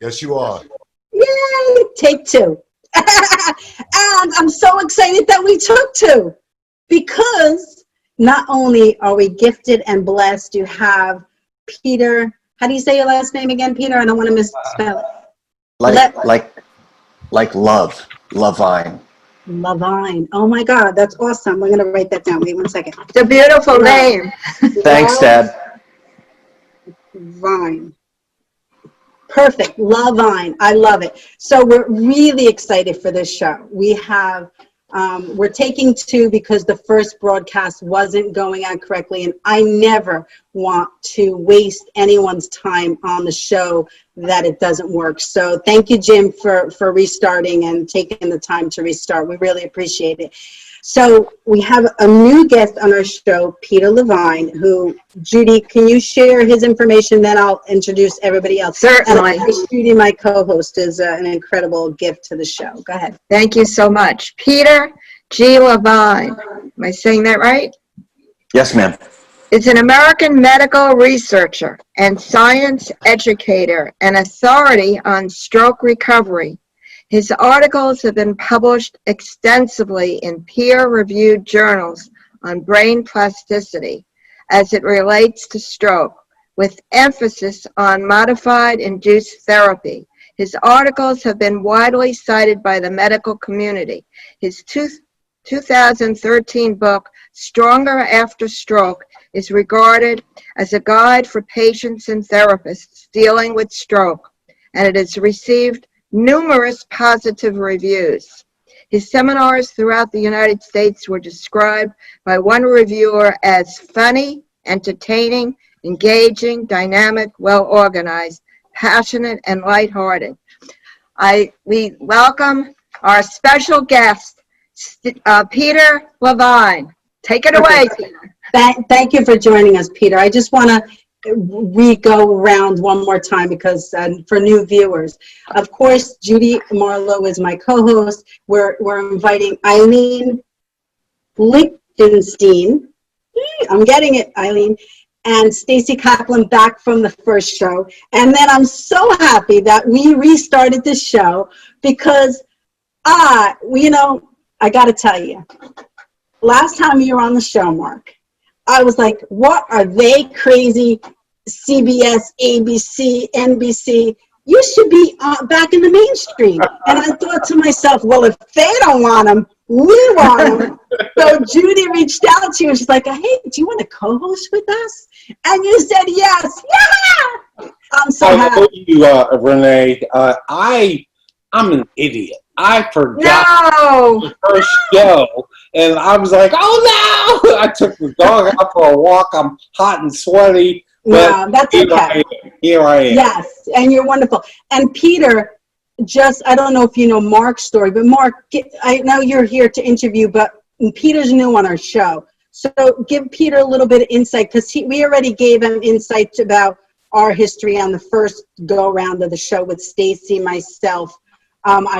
Yes, you are. Yay! Take two. And I'm so excited that we took two because not only are we gifted and blessed to have Peter. How do you say your last name again, Peter? I don't want to misspell it. Like love, Levine. Levine. Oh my God, that's awesome. We're going to write that down. Wait 1 second. It's a beautiful name. Thanks, Dad. Vine. Perfect. Levine. I love it. So we're really excited for this show. We have, we're taking two because the first broadcast wasn't going out correctly, and I never want to waste anyone's time on the show that it doesn't work. So thank you, Jim, for restarting and taking the time to restart. We really appreciate it. So we have a new guest on our show, Peter Levine, who, Judy, can you share his information? Then I'll introduce everybody else. Certainly. And Judy, my co-host, is an incredible gift to the show. Go ahead. Thank you so much. Peter G. Levine. Am I saying that right? Yes, ma'am. Is an American medical researcher and science educator and authority on stroke recovery. His articles have been published extensively in peer-reviewed journals on brain plasticity as it relates to stroke, with emphasis on modified induced therapy. His articles have been widely cited by the medical community. His 2013 book, Stronger After Stroke, is regarded as a guide for patients and therapists dealing with stroke, and it has received numerous positive reviews. His seminars throughout the United States were described by one reviewer as funny, entertaining, engaging, dynamic, well-organized, passionate, and lighthearted. We welcome our special guest, Peter Levine. Take it away, Peter. Thank you for joining us, Peter. I just want to go around one more time because for new viewers, of course, Judy Marlowe is my co-host. We're inviting Eileen Lichtenstein. I'm getting it, Eileen. And Stacy Kaplan back from the first show. And then I'm so happy that we restarted this show because, I got to tell you, last time you were on the show, Mark, I was like, what are they crazy? CBS, ABC, NBC. You should be back in the mainstream. And I thought to myself, well, if they don't want them, we want them. So Judy reached out to you and she's like, hey, do you want to co-host with us? And you said yes. Yeah! I'm so happy. I told you, Renee, I'm an idiot. I forgot the first show, and I was like, oh no! I took the dog out for a walk. I'm hot and sweaty. But no, that's okay. Here I am. Yes, and you're wonderful. And Peter, I don't know if you know Mark's story, but Mark, I know you're here to interview, but Peter's new on our show. So give Peter a little bit of insight, because we already gave him insight about our history on the first go-around of the show with Stacy, myself,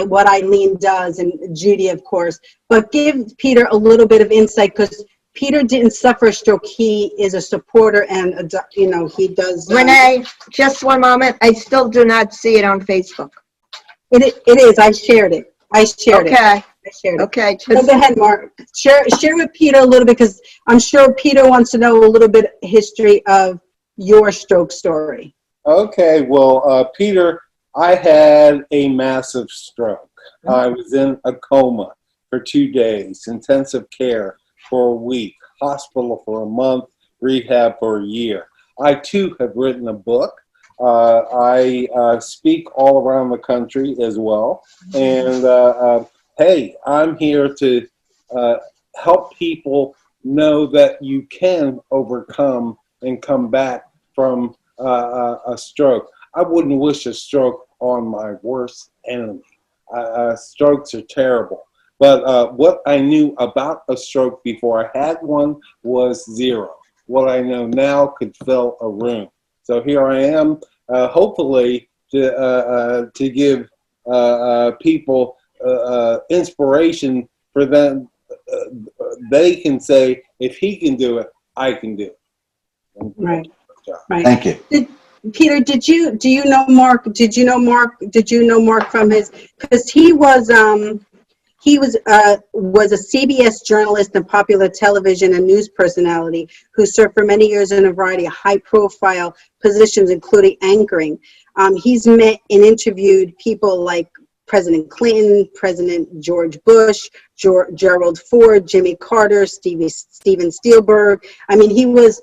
what Eileen does, and Judy, of course. But give Peter a little bit of insight, because Peter didn't suffer a stroke. He is a supporter, and he does. Renee, just one moment. I still do not see it on Facebook. It is. I shared it. I shared it. Okay. So go ahead, Mark. Share with Peter a little bit, because I'm sure Peter wants to know a little bit of history of your stroke story. Okay. Well, Peter, I had a massive stroke. I was in a coma for 2 days, intensive care for a week, hospital for a month, rehab for a year. I, too, have written a book. I speak all around the country as well. And, hey, I'm here to help people know that you can overcome and come back from a stroke. I wouldn't wish a stroke on my worst enemy. Strokes are terrible. But what I knew about a stroke before I had one was zero. What I know now could fill a room. So here I am, hopefully to give people inspiration for them. They can say, if he can do it, I can do it. Right. Thank you. Peter, do you know Mark? Did you know Mark from his, because he was a CBS journalist and popular television and news personality who served for many years in a variety of high-profile positions, including anchoring. He's met and interviewed people like President Clinton, President George Bush, Gerald Ford, Jimmy Carter, Steven Spielberg. I mean, he was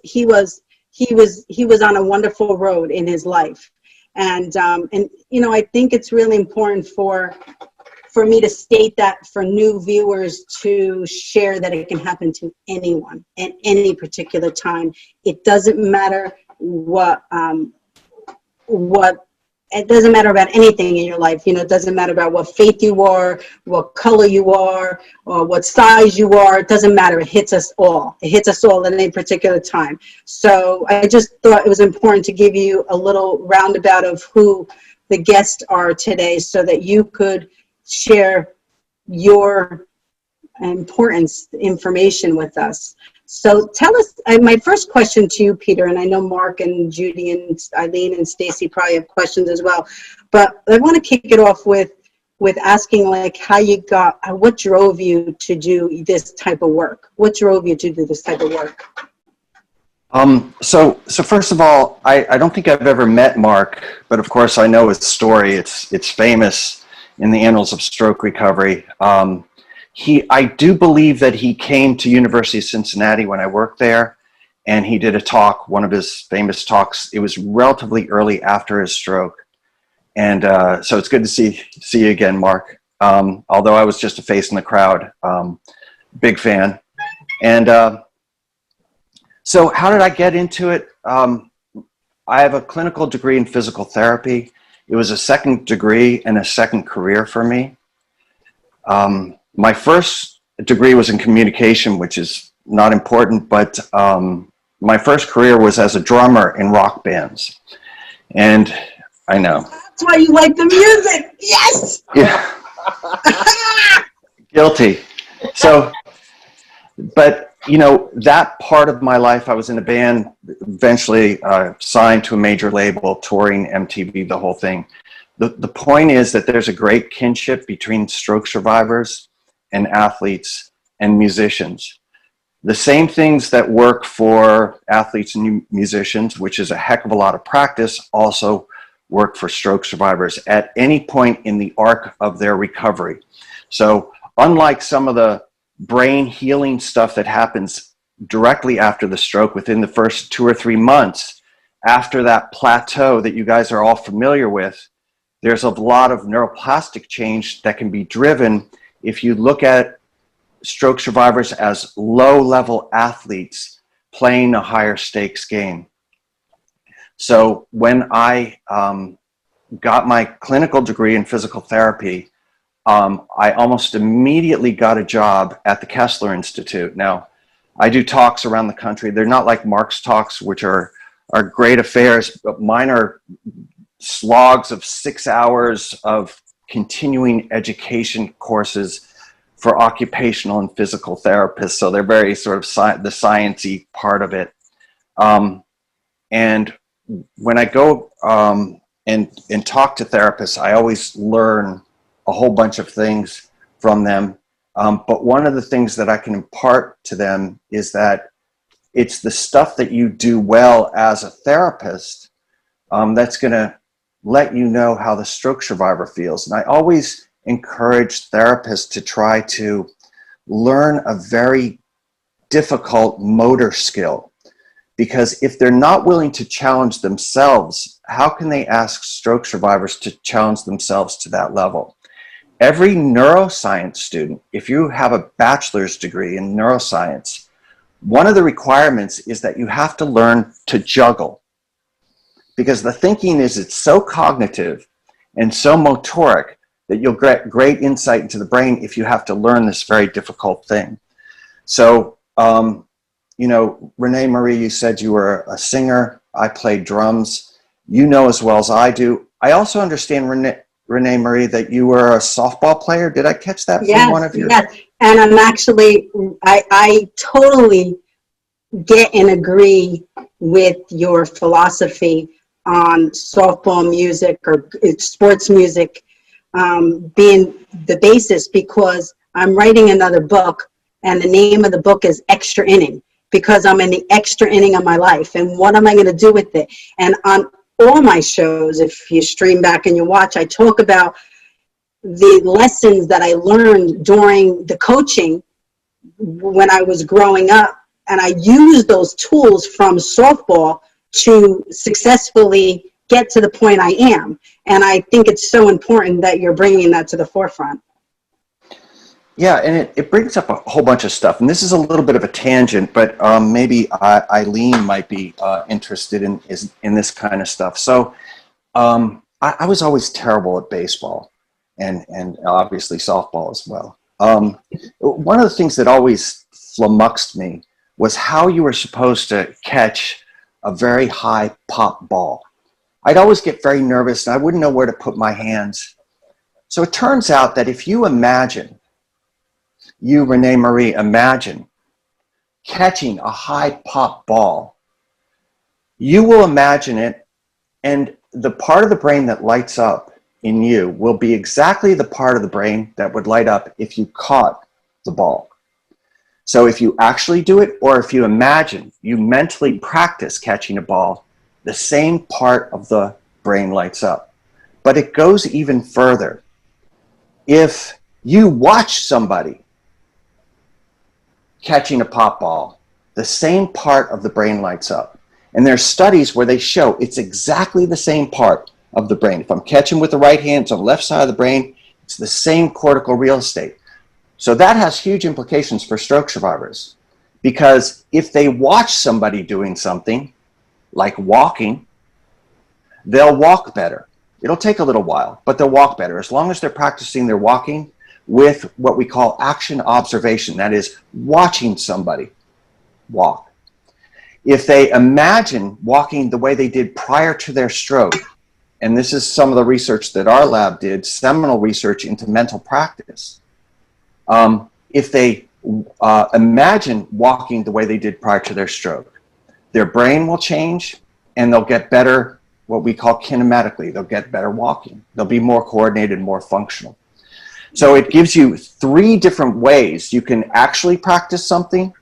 on a wonderful road in his life, and I think it's really important for me to state that for new viewers to share that it can happen to anyone at any particular time. It doesn't matter what it doesn't matter about anything in your life. It doesn't matter about what faith you are, what color you are, or what size you are. It doesn't matter. It hits us all. It hits us all at any particular time. So I just thought it was important to give you a little roundabout of who the guests are today so that you could share your information with us. So tell us, my first question to you, Peter, and I know Mark and Judy and Eileen and Stacy probably have questions as well, but I want to kick it off with asking like how you what drove you to do this type of work? What drove you to do this type of work? So first of all, I don't think I've ever met Mark, but of course I know his story. It's famous in the annals of stroke recovery. I do believe that he came to University of Cincinnati when I worked there, and he did a talk, one of his famous talks. It was relatively early after his stroke. And so it's good to see you again, Mark. Although I was just a face in the crowd, big fan. And so how did I get into it? I have a clinical degree in physical therapy. It was a second degree and a second career for me. My first degree was in communication, which is not important, but my first career was as a drummer in rock bands. And I know. That's why you like the music. Yes! Yeah. Guilty. So, but that part of my life, I was in a band, eventually signed to a major label, touring MTV, the whole thing. The point is that there's a great kinship between stroke survivors and athletes and musicians. The same things that work for athletes and musicians, which is a heck of a lot of practice, also work for stroke survivors at any point in the arc of their recovery. So unlike some of the brain healing stuff that happens directly after the stroke within the first 2 or 3 months, after that plateau that you guys are all familiar with, there's a lot of neuroplastic change that can be driven if you look at stroke survivors as low-level athletes playing a higher stakes game. So when I got my clinical degree in physical therapy, I almost immediately got a job at the Kessler Institute. Now, I do talks around the country. They're not like Mark's talks, which are great affairs, but mine are slogs of 6 hours of continuing education courses for occupational and physical therapists. So they're very sort of the science-y part of it. And when I go and talk to therapists, I always learn a whole bunch of things from them. But one of the things that I can impart to them is that it's the stuff that you do well as a therapist that's going to let you know how the stroke survivor feels. And I always encourage therapists to try to learn a very difficult motor skill, because if they're not willing to challenge themselves, how can they ask stroke survivors to challenge themselves to that level? Every neuroscience student, if you have a bachelor's degree in neuroscience, one of the requirements is that you have to learn to juggle. Because the thinking is it's so cognitive and so motoric that you'll get great insight into the brain if you have to learn this very difficult thing. So, ReneMarie, you said you were a singer. I played drums. You know as well as I do. I also understand, ReneMarie, that you were a softball player. Did I catch that from one of your? Yes, and I'm actually, I totally get and agree with your philosophy on softball music or sports music being the basis, because I'm writing another book, and the name of the book is Extra Inning, because I'm in the extra inning of my life, and what am I going to do with it? And on all my shows, if you stream back and you watch, I talk about the lessons that I learned during the coaching when I was growing up, and I used those tools from softball to successfully get to the point I am. And I think it's so important that you're bringing that to the forefront. Yeah, and it brings up a whole bunch of stuff. And this is a little bit of a tangent, but maybe Eileen might be interested in this kind of stuff. So I was always terrible at baseball and obviously softball as well. One of the things that always flummoxed me was how you were supposed to catch a very high pop ball. I'd always get very nervous and I wouldn't know where to put my hands. So it turns out that if you imagine, ReneMarie, imagine catching a high pop ball, you will imagine it, and the part of the brain that lights up in you will be exactly the part of the brain that would light up if you caught the ball. So if you actually do it, or if you imagine, you mentally practice catching a ball, the same part of the brain lights up. But it goes even further. If you watch somebody catching a pop ball, the same part of the brain lights up. And there's studies where they show it's exactly the same part of the brain. If I'm catching with the right hand, it's on the left side of the brain, it's the same cortical real estate. So that has huge implications for stroke survivors, because if they watch somebody doing something like walking, they'll walk better. It'll take a little while, but they'll walk better as long as they're practicing their walking with what we call action observation, that is, watching somebody walk. If they imagine walking the way they did prior to their stroke, and this is some of the research that our lab did, seminal research into mental practice. If they imagine walking the way they did prior to their stroke, their brain will change and they'll get better, what we call kinematically. They'll get better walking. They'll be more coordinated, more functional. So it gives you 3 different ways. You can actually practice something,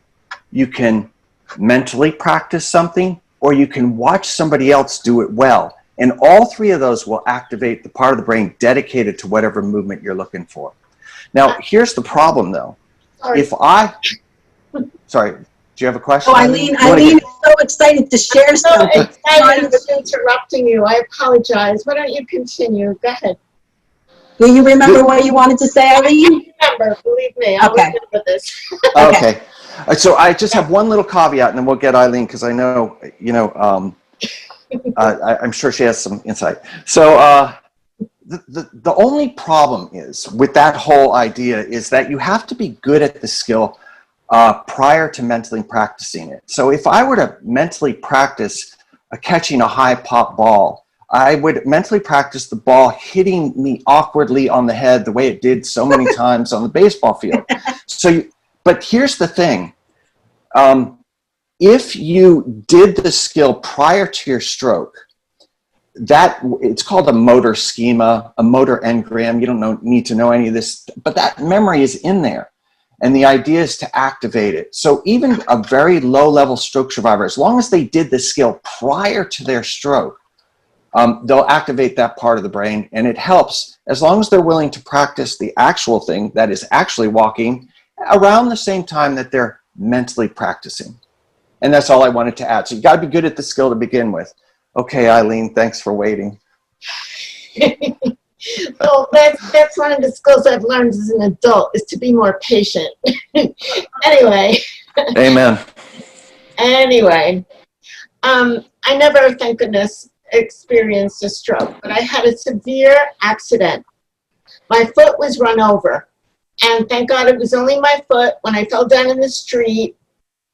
you can mentally practice something, or you can watch somebody else do it well. And all 3 of those will activate the part of the brain dedicated to whatever movement you're looking for. Now, here's the problem, though. Sorry, do you have a question? Oh, Eileen is so excited to share something. I was interrupting you. I apologize. Why don't you continue? Go ahead. Do you remember what you wanted to say, Eileen? I remember, believe me. I'll remember this. Okay. So I just have one little caveat, and then we'll get Eileen, because I know, I'm sure she has some insight. So the only problem is with that whole idea is that you have to be good at the skill prior to mentally practicing it. So if I were to mentally practice catching a high pop ball, I would mentally practice the ball hitting me awkwardly on the head the way it did so many times on the baseball field. But here's the thing. If you did the skill prior to your stroke, it's called a motor schema, a motor engram. You don't need to know any of this, but that memory is in there. And the idea is to activate it. So even a very low-level stroke survivor, as long as they did the skill prior to their stroke, they'll activate that part of the brain, and it helps as long as they're willing to practice the actual thing, that is actually walking, around the same time that they're mentally practicing. And that's all I wanted to add. So you got to be good at the skill to begin with. Okay, Eileen, thanks for waiting. Well, that's one of the skills I've learned as an adult, is to be more patient. Anyway. Amen. Anyway, I never, thank goodness, experienced a stroke, but I had a severe accident. My foot was run over, and thank God it was only my foot. When I fell down in the street,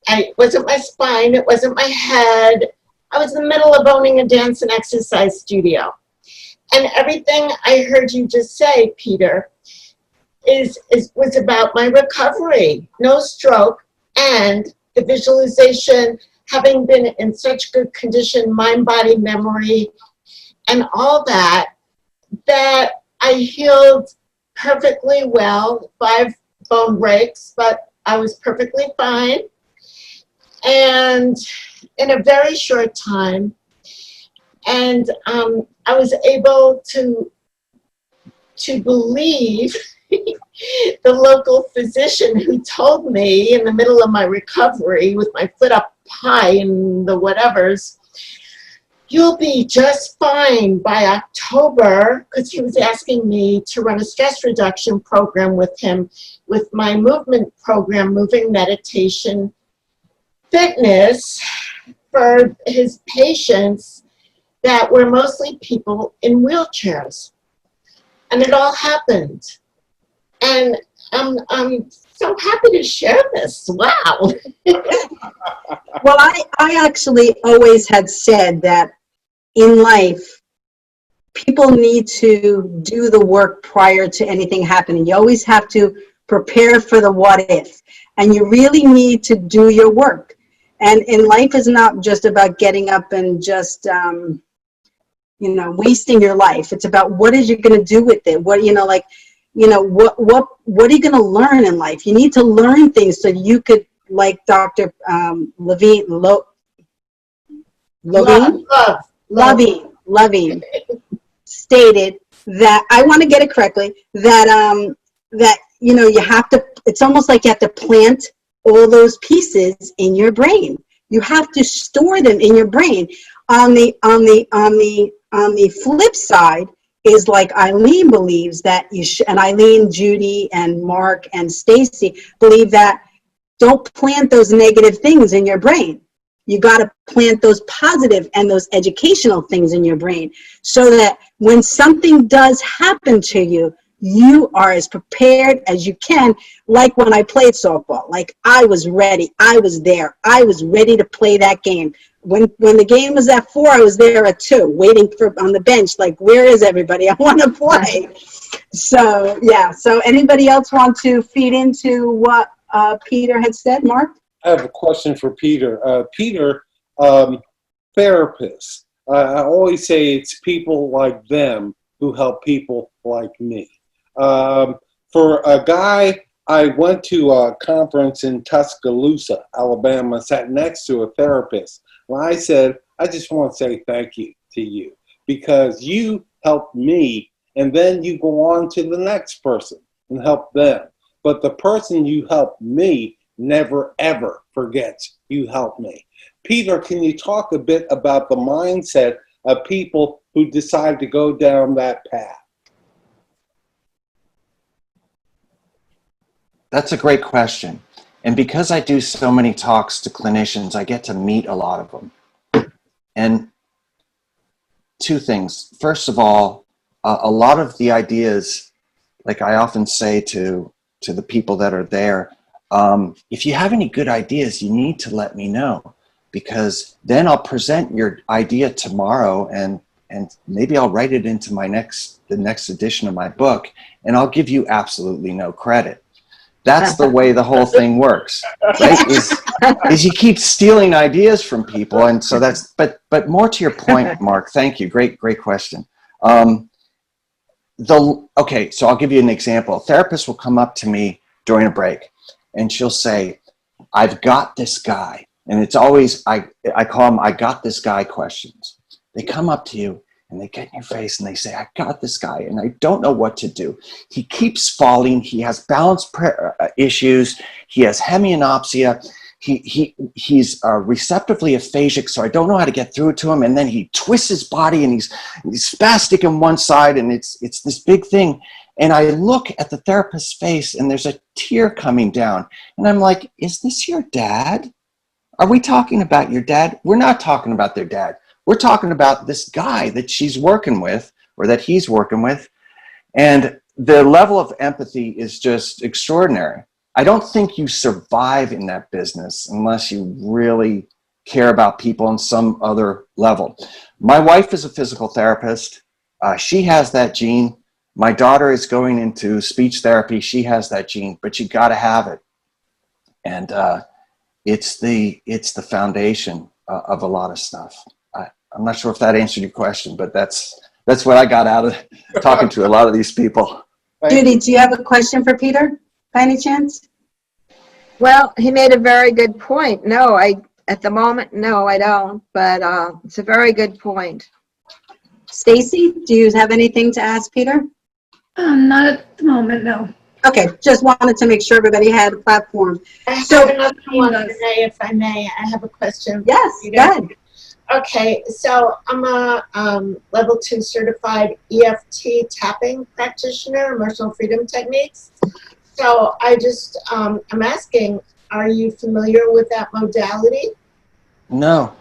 it wasn't my spine, it wasn't my head. I was in the middle of owning a dance and exercise studio. And everything I heard you just say, Peter, was about my recovery. No stroke, and the visualization, having been in such good condition, mind, body, memory, and all that, that I healed perfectly well, 5 bone breaks, but I was perfectly fine. And in a very short time, and I was able to believe the local physician who told me in the middle of my recovery with my foot up high and the whatevers, you'll be just fine by October, because he was asking me to run a stress reduction program with him, with my movement program, moving meditation fitness, for his patients that were mostly people in wheelchairs. And it all happened. And I'm so happy to share this. Wow. Well, I actually always had said that in life, people need to do the work prior to anything happening. You always have to prepare for the what if, and you really need to do your work. And life is not just about getting up and just, wasting your life. It's about what is you going to do with it? What, what are you going to learn in life? You need to learn things so you could, like Dr. Levine stated that, I want to get it correctly, that you have to, it's almost like you have to plant all those pieces in your brain. You have to store them in your brain. On the flip side is, like Eileen believes that you should, and Eileen, Judy, and Mark, and Stacy believe that don't plant those negative things in your brain. You got to plant those positive and those educational things in your brain, so that when something does happen to you, you are as prepared as you can. Like when I played softball, like I was ready. I was there. I was ready to play that game. When the game was at 4, I was there at 2, waiting on the bench. Like, where is everybody? I want to play. So yeah. So anybody else want to feed into what Peter had said, Mark? I have a question for Peter. Peter, therapists. I always say it's people like them who help people like me. For a guy, I went to a conference in Tuscaloosa, Alabama, sat next to a therapist. And I said, I just want to say thank you to you, because you helped me, and then you go on to the next person and help them. But the person you helped me never, ever forgets you helped me. Peter, can you talk a bit about the mindset of people who decide to go down that path? That's a great question. And because I do so many talks to clinicians, I get to meet a lot of them. And 2 things. First of all, a lot of the ideas, like I often say to the people that are there, if you have any good ideas, you need to let me know, because then I'll present your idea tomorrow, and maybe I'll write it into the next edition of my book, and I'll give you absolutely no credit. That's the way the whole thing works, right? Is you keep stealing ideas from people, and so that's. But more to your point, Mark. Thank you. Great question. Okay, so I'll give you an example. A therapist will come up to me during a break, and she'll say, "I've got this guy," and it's always I call them "I got this guy" questions. They come up to you, and they get in your face and they say, "I got this guy and I don't know what to do. He keeps falling. He has balance issues. He has hemianopsia. He's receptively aphasic, so I don't know how to get through to him. And then he twists his body and he's spastic on one side, and it's this big thing." And I look at the therapist's face and there's a tear coming down. And I'm like, "Is this your dad? Are we talking about your dad?" We're not talking about their dad. We're talking about this guy that she's working with, or that he's working with. And the level of empathy is just extraordinary. I don't think you survive in that business unless you really care about people on some other level. My wife is a physical therapist. She has that gene. My daughter is going into speech therapy. She has that gene, but you got to have it. And it's the foundation of a lot of stuff. I'm not sure if that answered your question, but that's what I got out of talking to a lot of these people. Judy, do you have a question for Peter, by any chance? Well, he made a very good point. No, at the moment, no, I don't, but it's a very good point. Stacy, do you have anything to ask Peter? Not at the moment, no. Okay, just wanted to make sure everybody had a platform. I So- have another one, Renee, if I may. I have a question. Yes, You go guys- ahead. Okay, so I'm a level 2 certified EFT tapping practitioner, emotional freedom techniques. So I just, I'm asking, are you familiar with that modality? No.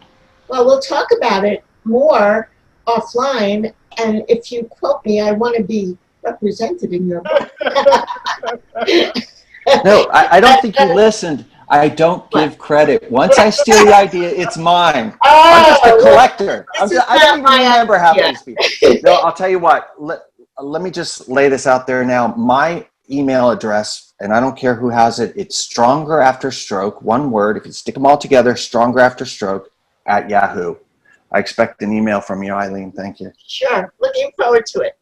Well, we'll talk about it more offline, and if you quote me, I want to be represented in your book. No, I don't think you listened. I don't give credit. Once I steal the idea, it's mine. I'm just a collector. This is I don't not even my remember half idea. these people. No, I'll tell you what. Let me just lay this out there now. My email address, and I don't care who has it, it's stronger after stroke, one word. If you stick them all together, stronger after stroke at Yahoo. I expect an email from you, Eileen. Thank you. Sure, looking forward to it.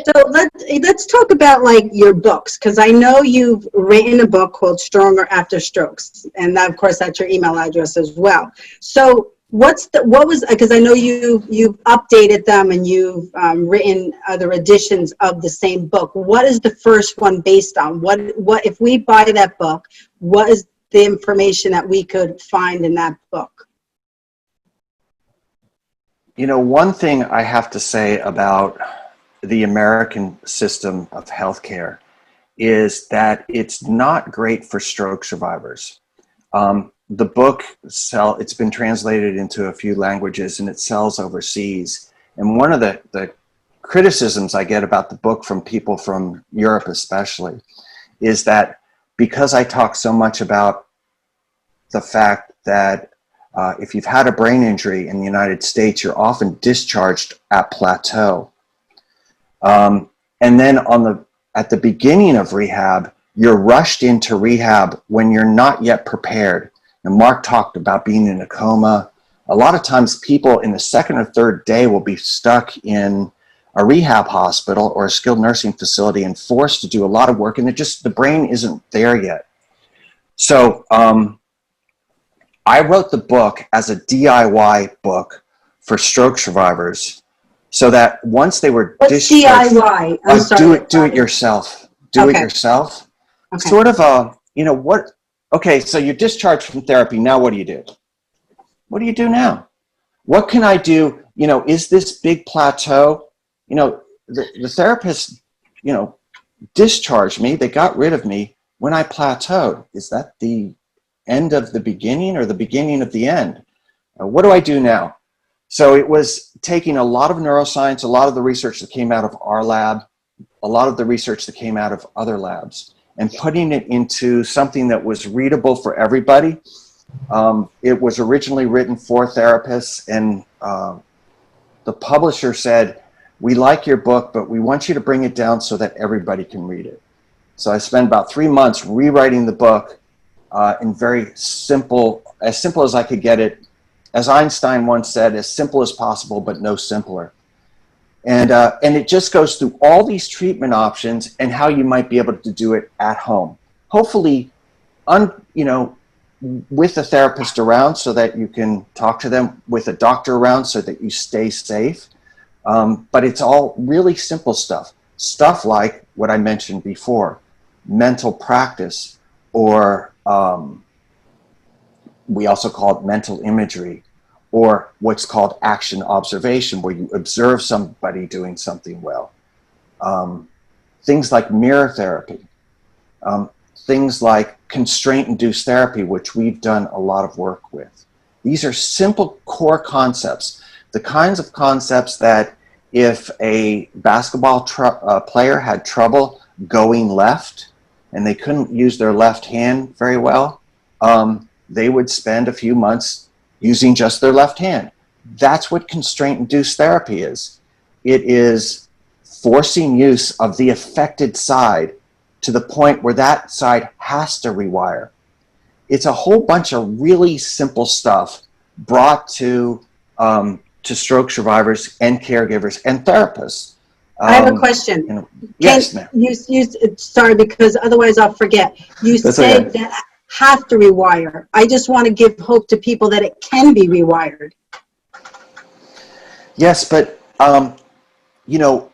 So let's talk about like your books, because I know you've written a book called Stronger After Strokes, and that, of course, that's your email address as well. So because I know you've updated them and you've written other editions of the same book. What is the first one based on? What if we buy that book? What is the information that we could find in that book? You know, one thing I have to say about the American system of healthcare is that it's not great for stroke survivors. The book it's been translated into a few languages and it sells overseas. And one of the criticisms I get about the book from people from Europe especially is that because I talk so much about the fact that if you've had a brain injury in the United States, you're often discharged at plateau. And then at the beginning of rehab, you're rushed into rehab when you're not yet prepared. And Mark talked about being in a coma. A lot of times people in the second or third day will be stuck in a rehab hospital or a skilled nursing facility and forced to do a lot of work, and the brain isn't there yet. So I wrote the book as a DIY book for stroke survivors, so that once they were What's discharged, DIY? I'm sorry. do it yourself. Do it Okay. yourself. Okay. Sort of what? Okay, so you're discharged from therapy. Now what do you do? What do you do now? What can I do? You know, is this big plateau? You know, the therapist, you know, discharged me. They got rid of me when I plateaued. Is that the end of the beginning or the beginning of the end? What do I do now? So it was taking a lot of neuroscience, a lot of the research that came out of our lab, a lot of the research that came out of other labs, and putting it into something that was readable for everybody. It was originally written for therapists, and the publisher said, "We like your book, but we want you to bring it down so that everybody can read it." So I spent about 3 months rewriting the book in very simple as I could get it. As Einstein once said, as simple as possible, but no simpler. And it just goes through all these treatment options and how you might be able to do it at home. Hopefully, with a therapist around so that you can talk to them, with a doctor around so that you stay safe. But it's all really simple stuff. Stuff like what I mentioned before, mental practice, or we also call it mental imagery, or what's called action observation, where you observe somebody doing something well. Things like mirror therapy, things like constraint-induced therapy, which we've done a lot of work with. These are simple core concepts, the kinds of concepts that if a basketball player had trouble going left and they couldn't use their left hand very well, they would spend a few months using just their left hand. That's what constraint-induced therapy is. It is forcing use of the affected side to the point where that side has to rewire. it's a whole bunch of really simple stuff brought to stroke survivors and caregivers and therapists. I have a question. Yes, ma'am. Sorry, because otherwise I'll forget. You That's said okay. that have to rewire. I just want to give hope to people that it can be rewired. Yes, but you know,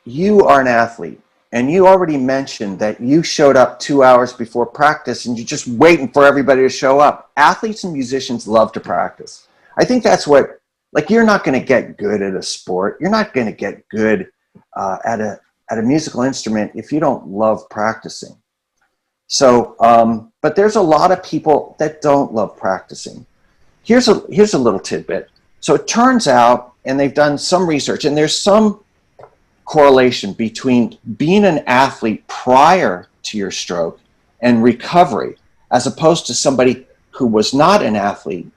you are an athlete, and you already mentioned that you showed up 2 hours before practice, and you're just waiting for everybody to show up. Athletes and musicians love to practice. I think that's what, like, you're not going to get good at a sport. You're not going to get good at a musical instrument if you don't love practicing. So, but there's a lot of people that don't love practicing. Here's a little tidbit. So it turns out, and they've done some research, and there's some correlation between being an athlete prior to your stroke and recovery, as opposed to somebody who was not an athlete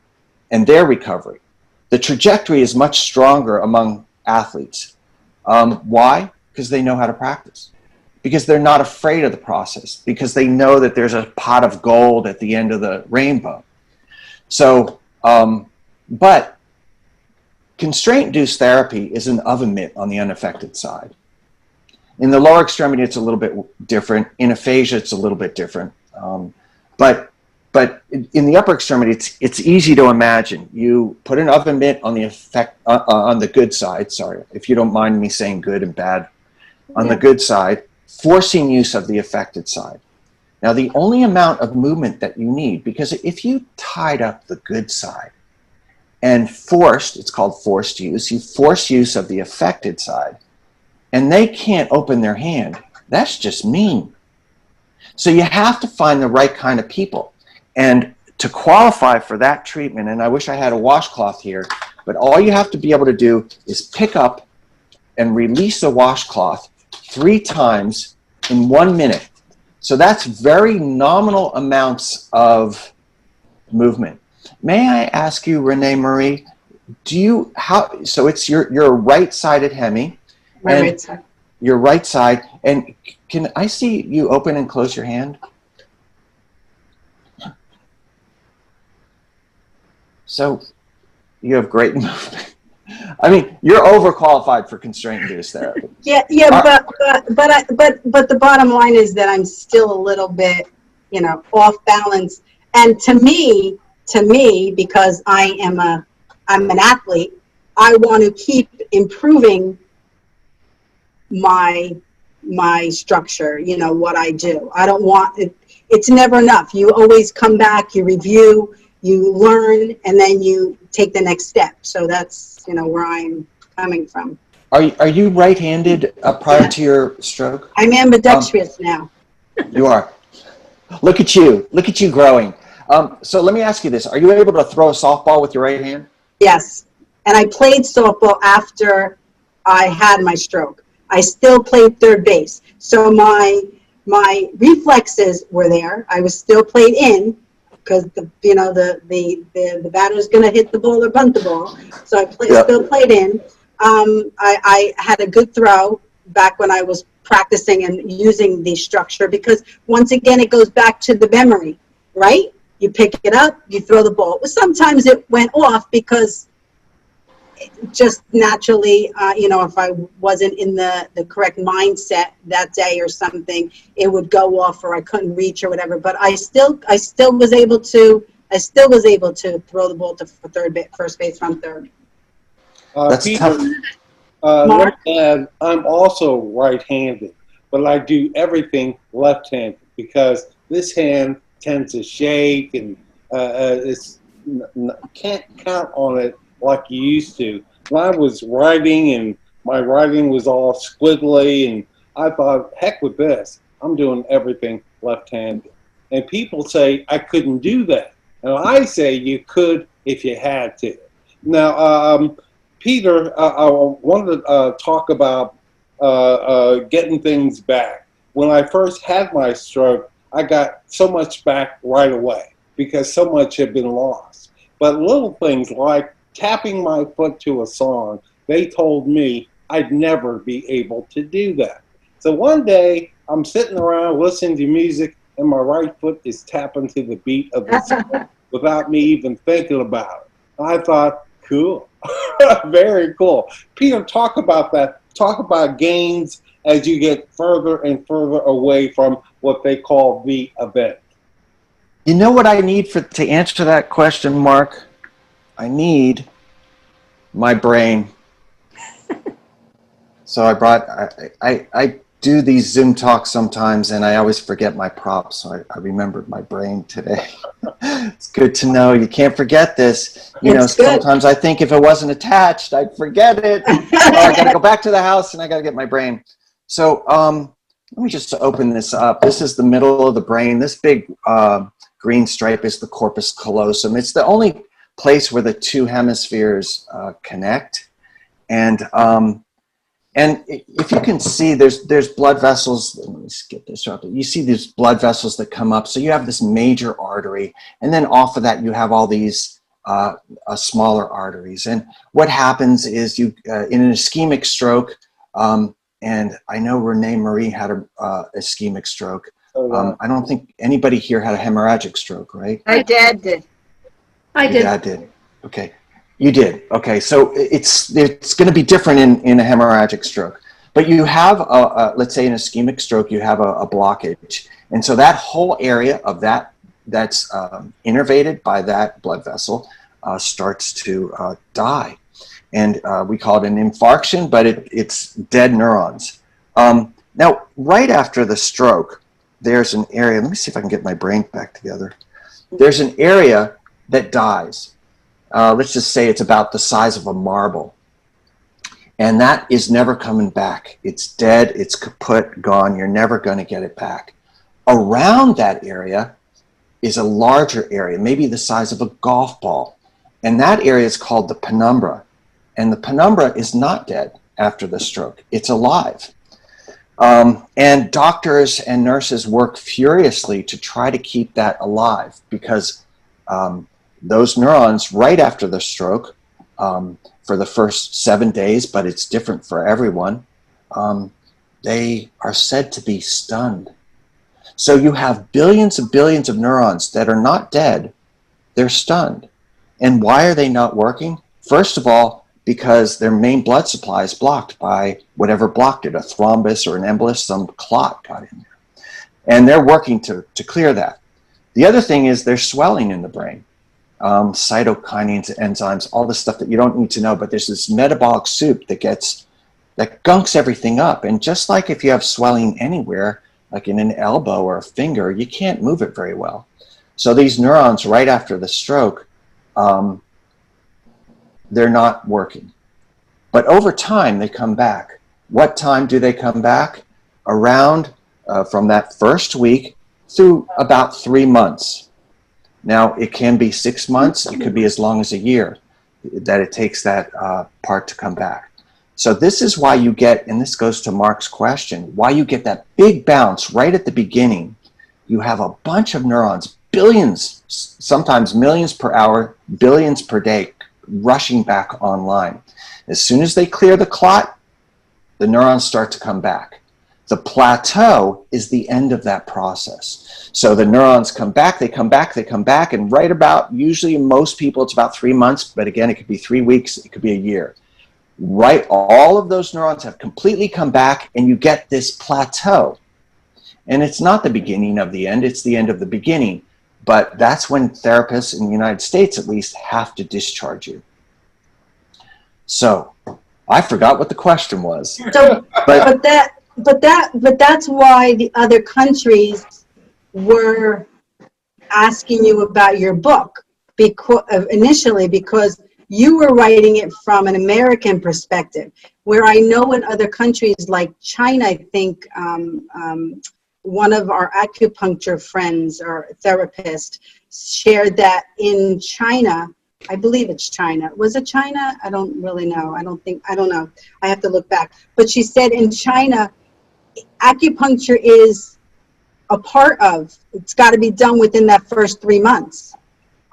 and their recovery. The trajectory is much stronger among athletes. Why? Because they know how to practice. Because they're not afraid of the process. Because they know that there's a pot of gold at the end of the rainbow. So, but constraint-induced therapy is an oven mitt on the unaffected side. In the lower extremity, it's a little bit different. In aphasia, it's a little bit different. But in the upper extremity, it's easy to imagine. You put an oven mitt on the good side. Sorry, if you don't mind me saying good and bad. On the good side, forcing use of the affected side. Now, the only amount of movement that you need, because if you tied up the good side and forced, it's called forced use, you force use of the affected side, and they can't open their hand, that's just mean. So you have to find the right kind of people. And to qualify for that treatment, and I wish I had a washcloth here, but all you have to be able to do is pick up and release a washcloth 3 times in 1 minute. So that's very nominal amounts of movement. May I ask you, ReneMarie, so it's your right-sided hemi. My right side. Your right side, and can I see you open and close your hand? So you have great movement. I mean, you're overqualified for constraint-induced therapy. Yeah, but the bottom line is that I'm still a little bit, off balance. And to me, because I'm an athlete, I want to keep improving my structure, what I do. I don't want it. It's never enough. You always come back, you review, you learn, and then you take the next step. So that's, where I'm coming from. Are you right-handed prior to your stroke? I'm ambidextrous now. You are. Look at you growing. So let me ask you this. Are you able to throw a softball with your right hand? Yes. And I played softball after I had my stroke. I still played third base. So my reflexes were there. I was still played in because the batter's going to hit the ball or bunt the ball. So I still played in. I had a good throw back when I was practicing and using the structure, because once again, it goes back to the memory, right? You pick it up, you throw the ball. Sometimes it went off because just naturally, if I wasn't in the correct mindset that day or something, it would go off, or I couldn't reach or whatever. But I still was able to throw the ball to first base from third. That's Peter, tough. Mark? let me add, I'm also right-handed, but I do everything left-handed because this hand tends to shake, and can't count on it like you used to. When I was writing, and my writing was all squiggly, and I thought, heck with this, I'm doing everything left-handed. And people say I couldn't do that. And I say you could if you had to. Now, Peter, I wanted to talk about getting things back. When I first had my stroke, I got so much back right away because so much had been lost. But little things like tapping my foot to a song, they told me I'd never be able to do that. So one day I'm sitting around listening to music, and my right foot is tapping to the beat of the song without me even thinking about it. I thought, cool. Very cool. Peter, talk about that. Talk about gains as you get further and further away from what they call the event. You know what I need to answer that question, Mark? I need my brain. So I do these Zoom talks sometimes, and I always forget my props. So I remembered my brain today. It's good to know. You can't forget this. You know, sometimes I think if it wasn't attached, I'd forget it. Oh, I got to go back to the house, and I got to get my brain. So let me just open this up. This is the middle of the brain. This big green stripe is the corpus callosum. It's the only place where the two hemispheres connect. And if you can see, there's blood vessels. Let me just get this up. You see these blood vessels that come up. So you have this major artery, and then off of that you have all these smaller arteries. And what happens is you in an ischemic stroke, and I know ReneMarie had a ischemic stroke. I don't think anybody here had a hemorrhagic stroke, right? My dad did. I Your did. dad did. Okay. You did. Okay. So it's going to be different in a hemorrhagic stroke. But you have, let's say, an ischemic stroke, you have a blockage. And so that whole area of that's innervated by that blood vessel starts to die. And we call it an infarction, but it's dead neurons. Now, right after the stroke, there's an area. Let me see if I can get my brain back together. There's an area that dies. Let's just say it's about the size of a marble. And that is never coming back. It's dead, it's kaput, gone. You're never going to get it back. Around that area is a larger area, maybe the size of a golf ball. And that area is called the penumbra. And the penumbra is not dead after the stroke. It's alive. And doctors and nurses work furiously to try to keep that alive because those neurons right after the stroke, for the first 7 days, but it's different for everyone, they are said to be stunned. So you have billions of neurons that are not dead, they're stunned. And why are they not working? First of all, because their main blood supply is blocked by whatever blocked it, a thrombus or an embolus, some clot got in there. And they're working to clear that. The other thing is there's swelling in the brain. Cytokinins, enzymes, all the stuff that you don't need to know, but there's this metabolic soup that gunks everything up. And just like if you have swelling anywhere, like in an elbow or a finger, you can't move it very well. So these neurons right after the stroke, they're not working. But over time, they come back. What time do they come back? Around from that first week through about 3 months. Now, it can be 6 months. It could be as long as a year that it takes that part to come back. So this is why you get, and this goes to Mark's question, why you get that big bounce right at the beginning. You have a bunch of neurons, billions, sometimes millions per hour, billions per day, rushing back online. As soon as they clear the clot, the neurons start to come back. The plateau is the end of that process. So the neurons come back, they come back, they come back, and right about, usually in most people, it's about 3 months, but again, it could be 3 weeks, it could be a year. Right, all of those neurons have completely come back, and you get this plateau. And it's not the beginning of the end, it's the end of the beginning. But that's when therapists in the United States, at least, have to discharge you. So, I forgot what the question was. So, but that's why the other countries were asking you about your book initially, because you were writing it from an American perspective, where I know in other countries like China, I think one of our acupuncture friends or therapist shared that in China, I believe it's China. Was it China? I don't really know. I don't know. I have to look back. But she said in China, acupuncture is a part of, it's got to be done within that first 3 months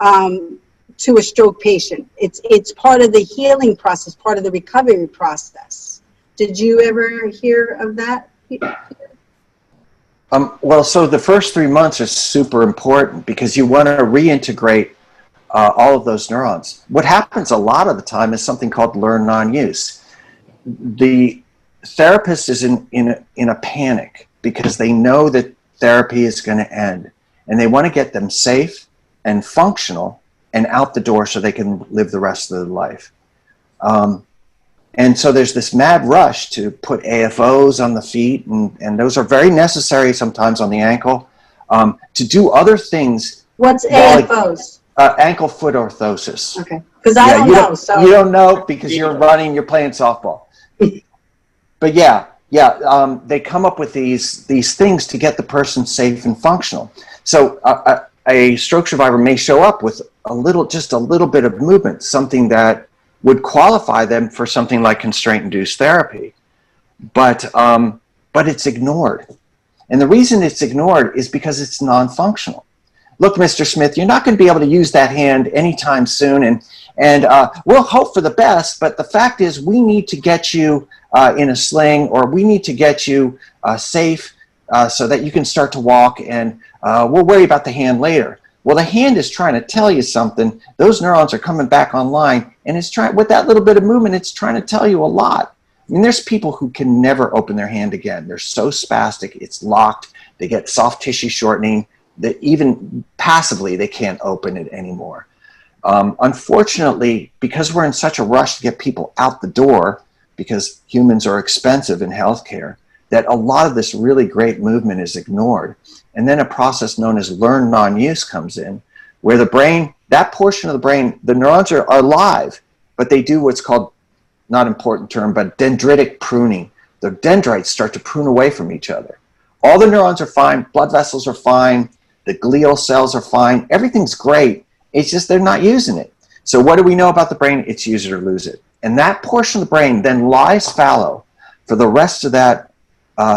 to a stroke patient. It's part of the healing process, part of the recovery process. Did you ever hear of that? Well, so the first 3 months are super important because you want to reintegrate all of those neurons. What happens a lot of the time is something called learn non-use. The therapist is in a panic because they know that therapy is going to end, and they want to get them safe and functional and out the door so they can live the rest of their life. And so there's this mad rush to put AFOs on the feet, and those are very necessary sometimes on the ankle, to do other things. What's Well, AFOs? Ankle foot orthosis. Okay, because I don't know. So You don't know because you're running, you're playing softball. But yeah, they come up with these things to get the person safe and functional. So a stroke survivor may show up with just a little bit of movement, something that would qualify them for something like constraint-induced therapy, but it's ignored. And the reason it's ignored is because it's non-functional. Look, Mr. Smith, you're not going to be able to use that hand anytime soon, and we'll hope for the best, but the fact is we need to get you in a sling, or we need to get you safe so that you can start to walk, and we'll worry about the hand later. Well, the hand is trying to tell you something. Those neurons are coming back online, and it's trying, with that little bit of movement, it's trying to tell you a lot. I mean, there's people who can never open their hand again. They're so spastic, it's locked. They get soft tissue shortening that even passively they can't open it anymore. Unfortunately, because we're in such a rush to get people out the door, because humans are expensive in healthcare, that a lot of this really great movement is ignored. And then a process known as learn non-use comes in, where the brain, that portion of the brain, the neurons are alive, but they do what's called, not important term, but dendritic pruning. The dendrites start to prune away from each other. All the neurons are fine, blood vessels are fine, the glial cells are fine, everything's great, it's just they're not using it. So what do we know about the brain? It's use it or lose it. And that portion of the brain then lies fallow for the rest of that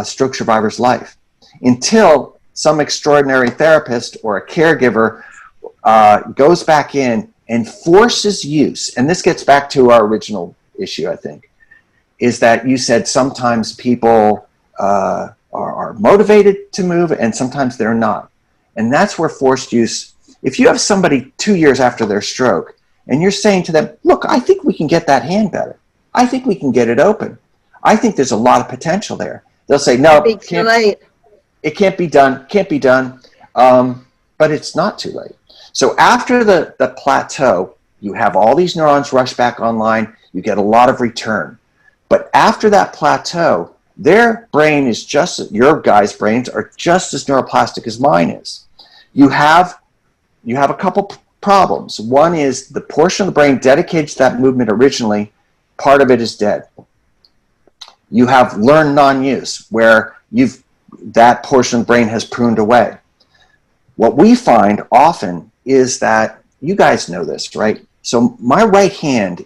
stroke survivor's life, until some extraordinary therapist or a caregiver goes back in and forces use. And this gets back to our original issue, I think, is that you said sometimes people are motivated to move and sometimes they're not. And that's where forced use, if you have somebody 2 years after their stroke and you're saying to them, look, I think we can get that hand better. I think we can get it open. I think there's a lot of potential there. They'll say, no, Be too late. it can't be done, but it's not too late. So after the plateau, you have all these neurons rush back online, you get a lot of return. But after that plateau, their brain is just, your guys' brains are just as neuroplastic as mine is. You have a couple problems. One is the portion of the brain dedicated to that movement originally, part of it is dead. You have learned non-use, where that portion of the brain has pruned away. What we find often is that, you guys know this, right? So my right hand,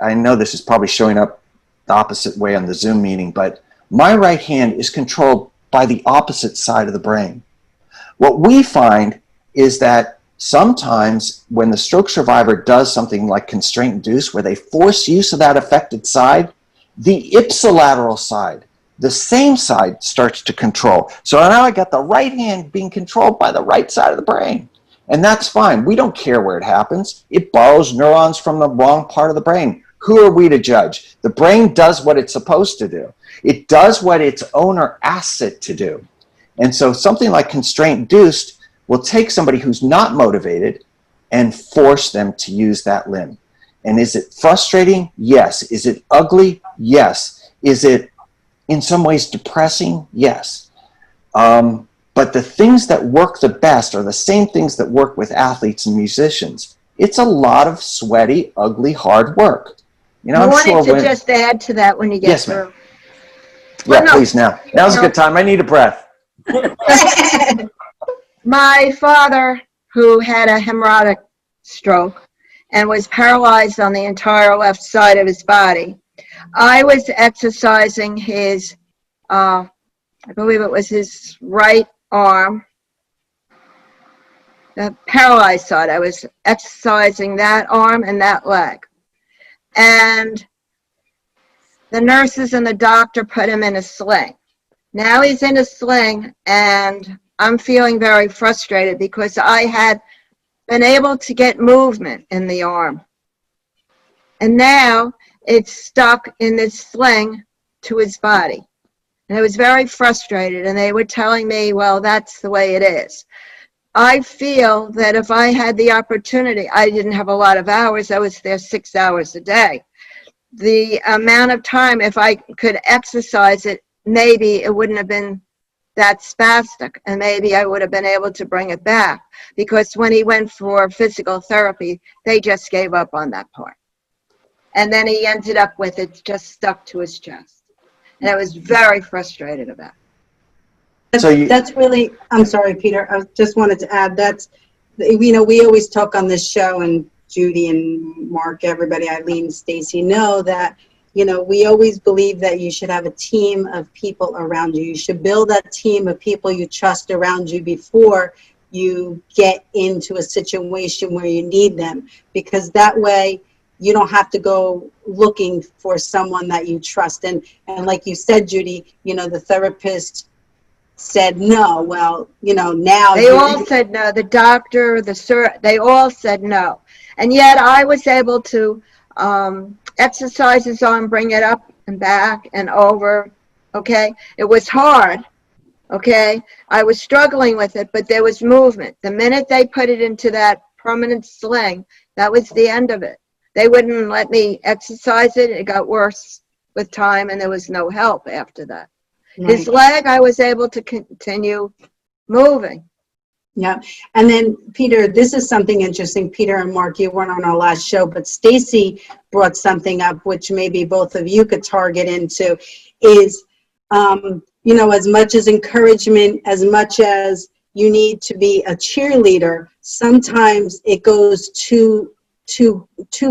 I know this is probably showing up the opposite way on the Zoom meeting, but my right hand is controlled by the opposite side of the brain. What we find is that sometimes when the stroke survivor does something like constraint-induced, where they force use of that affected side, the ipsilateral side, the same side, starts to control. So now I got the right hand being controlled by the right side of the brain. And that's fine. We don't care where it happens. It borrows neurons from the wrong part of the brain. Who are we to judge? The brain does what it's supposed to do. It does what its owner asks it to do. And so something like constraint-induced will take somebody who's not motivated and force them to use that limb. And is it frustrating? Yes. Is it ugly? Yes. Is it in some ways depressing? Yes. But the things that work the best are the same things that work with athletes and musicians. It's a lot of sweaty, ugly, hard work. You know, I I'm wanted sure to just add to that when you get Yes, ma'am. through. Yeah, Well, no. please now. Now's a good time. I need a breath. My father, who had a hemorrhagic stroke and was paralyzed on the entire left side of his body, I was exercising his, I believe it was his right arm, the paralyzed side. I was exercising that arm and that leg. And the nurses and the doctor put him in a sling. Now he's in a sling, and I'm feeling very frustrated because I had been able to get movement in the arm. And now it's stuck in this sling to his body. And I was very frustrated, and they were telling me, well, that's the way it is. I feel that if I had the opportunity, I didn't have a lot of hours, I was there 6 hours a day. The amount of time, if I could exercise it, maybe it wouldn't have been that spastic, and maybe I would have been able to bring it back. Because when he went for physical therapy, they just gave up on that part. And then he ended up with it just stuck to his chest. And I was very frustrated about it. That's really, I'm sorry, Peter, I just wanted to add, we always talk on this show, and Judy and Mark, everybody, Eileen, Stacy, know that, we always believe that you should have a team of people around you. You should build that team of people you trust around you before you get into a situation where you need them, because that way you don't have to go looking for someone that you trust. And like you said, Judy, the therapist said no. Well, now they all said no. The doctor, they all said no. And yet I was able to exercise his arm, bring it up and back and over. Okay, it was hard. Okay, I was struggling with it, but there was movement. The minute they put it into that permanent sling, that was the end of it. They wouldn't let me exercise it. It got worse with time, and there was no help after that. Right. His leg, I was able to continue moving. Yeah. And then, Peter, this is something interesting. Peter and Mark, you weren't on our last show, but Stacy brought something up, which maybe both of you could target into, is, as much as encouragement, as much as you need to be a cheerleader, sometimes it goes too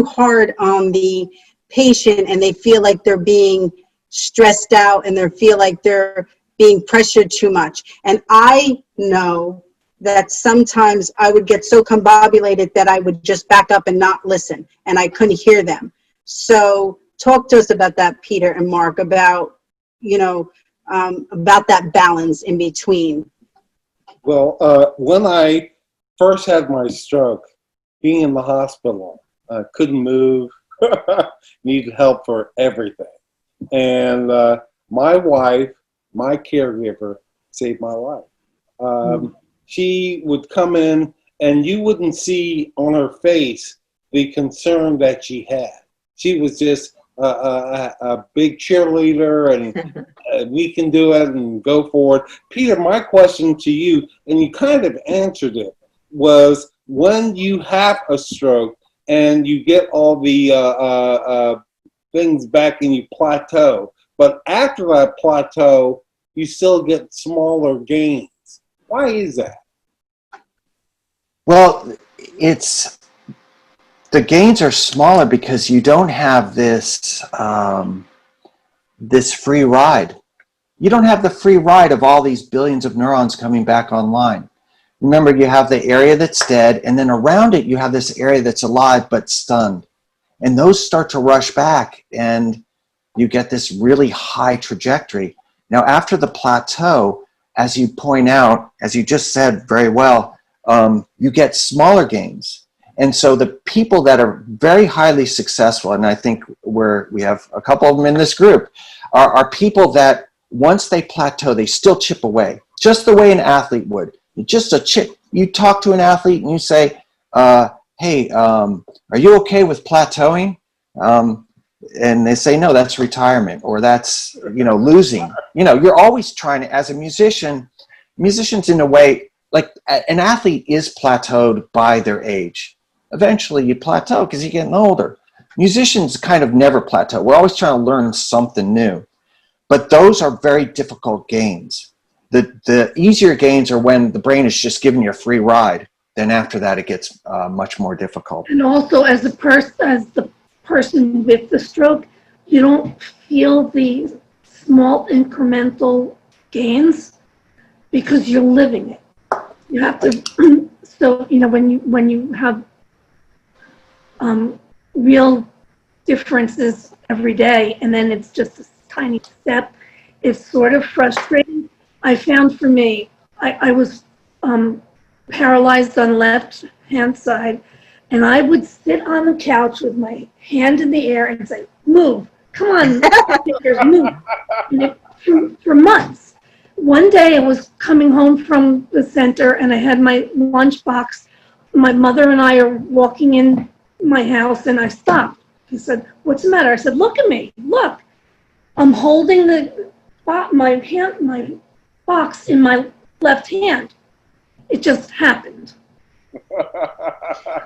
hard on the patient, and they feel like they're being stressed out, and they feel like they're being pressured too much. And I know that sometimes I would get so combobulated that I would just back up and not listen, and I couldn't hear them. So talk to us about that, Peter and Mark, about that balance in between. Well, when I first had my stroke, being in the hospital, couldn't move, needed help for everything. And my wife, my caregiver, saved my life. She would come in, and you wouldn't see on her face the concern that she had. She was just a big cheerleader, and we can do it and go forward. Peter, my question to you, and you kind of answered it, was when you have a stroke and you get all the things back and you plateau, but after that plateau, you still get smaller gains. Why is that? Well, the gains are smaller because you don't have this this free ride. You don't have the free ride of all these billions of neurons coming back online. Remember, you have the area that's dead, and then around it you have this area that's alive but stunned. And those start to rush back, and you get this really high trajectory. Now, after the plateau, as you point out, as you just said very well, you get smaller gains. And so the people that are very highly successful, and I think we have a couple of them in this group, are people that once they plateau, they still chip away, just the way an athlete would. Just a chip. You talk to an athlete and you say, hey, are you okay with plateauing? And they say, no, that's retirement, or that's, losing. You're always trying to, as a musicians in a way, like an athlete is plateaued by their age. Eventually you plateau because you're getting older. Musicians kind of never plateau. We're always trying to learn something new. But those are very difficult gains. The easier gains are when the brain is just giving you a free ride. Then after that, it gets much more difficult. And also, as the person with the stroke, you don't feel the small incremental gains because you're living it. You have to. So when you have real differences every day, and then it's just a tiny step, it's sort of frustrating. I found for me, I was paralyzed on left hand side, and I would sit on the couch with my hand in the air and say, "Move, come on, fingers, move." And for months. One day I was coming home from the center and I had my lunch box. My mother and I are walking in my house and I stopped. He said, "What's the matter?" I said, "Look at me, look. I'm holding my box in my left hand." It just happened.